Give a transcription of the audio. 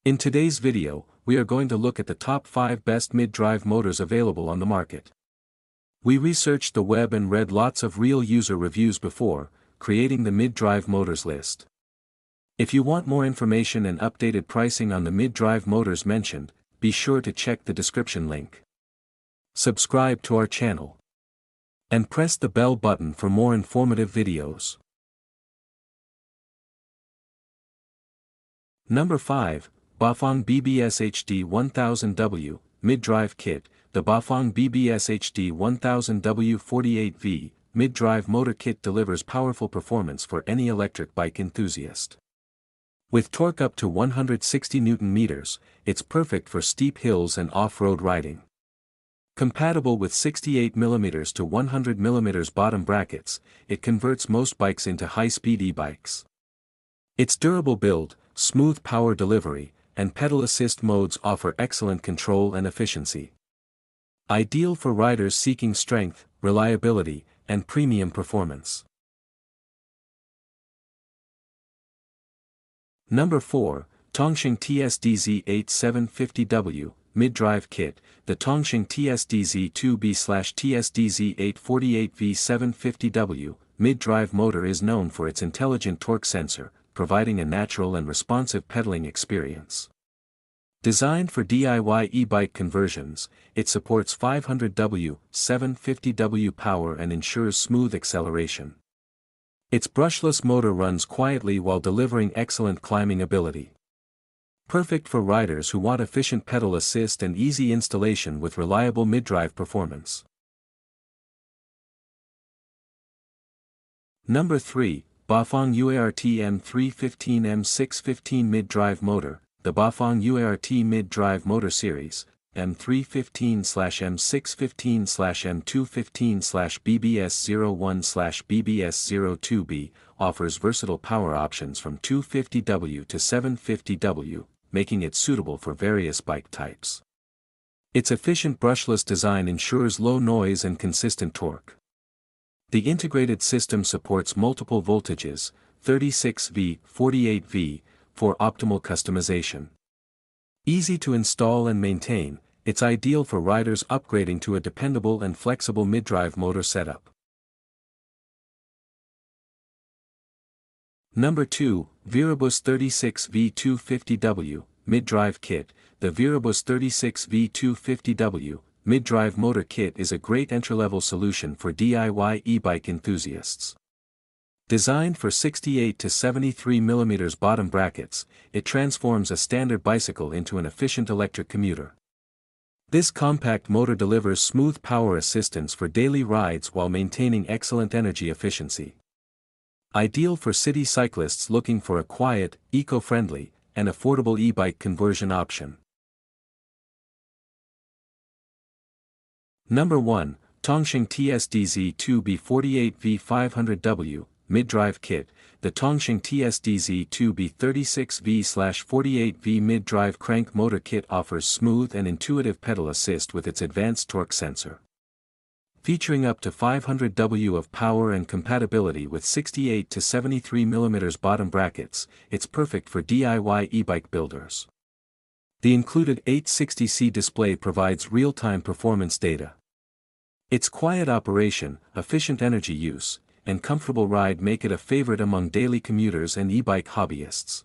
In today's video, we are going to look at the top 5 best mid-drive motors available on the market. We researched the web and read lots of real user reviews before creating the mid-drive motors list. If you want more information and updated pricing on the mid-drive motors mentioned, be sure to check the description link. Subscribe to our channel. And press the bell button for more informative videos. Number 5. Bafang BBSHD 1000W, Mid-Drive Kit. The Bafang BBSHD 1000W 48V, mid-drive motor kit delivers powerful performance for any electric bike enthusiast. With torque up to 160 Nm, it's perfect for steep hills and off-road riding. Compatible with 68mm to 100mm bottom brackets, it converts most bikes into high-speed e-bikes. Its durable build, smooth power delivery, and pedal assist modes offer excellent control and efficiency. Ideal for riders seeking strength, reliability, and premium performance. Number 4. Tongsheng TSDZ8750W, Mid-Drive Kit. The Tongsheng TSDZ2B/TSDZ848V750W, mid-drive motor is known for its intelligent torque sensor, providing a natural and responsive pedaling experience. Designed for DIY e-bike conversions, it supports 500W, 750W power and ensures smooth acceleration. Its brushless motor runs quietly while delivering excellent climbing ability. Perfect for riders who want efficient pedal assist and easy installation with reliable mid-drive performance. Number 3. Bafang UART M315 M615 Mid-Drive Motor. The Bafang UART Mid-Drive Motor Series, M315/M615/M215/BBS01/BBS02B, offers versatile power options from 250W to 750W, making it suitable for various bike types. Its efficient brushless design ensures low noise and consistent torque. The integrated system supports multiple voltages, 36V, 48V, for optimal customization. Easy to install and maintain, it's ideal for riders upgrading to a dependable and flexible mid-drive motor setup. Number 2. VIRIBUS 36V250W, Mid-Drive Kit. The VIRIBUS 36V250W, Mid-Drive Motor Kit is a great entry-level solution for DIY e-bike enthusiasts. Designed for 68 to 73mm bottom brackets, it transforms a standard bicycle into an efficient electric commuter. This compact motor delivers smooth power assistance for daily rides while maintaining excellent energy efficiency. Ideal for city cyclists looking for a quiet, eco-friendly, and affordable e-bike conversion option. Number 1. Tongsheng TSDZ2B48V500W, Mid-Drive Kit. The Tongsheng TSDZ2B36V/48V mid-drive crank motor kit offers smooth and intuitive pedal assist with its advanced torque sensor. Featuring up to 500W of power and compatibility with 68 to 73mm bottom brackets, it's perfect for DIY e-bike builders. The included 860C display provides real-time performance data. Its quiet operation, efficient energy use, and comfortable ride make it a favorite among daily commuters and e-bike hobbyists.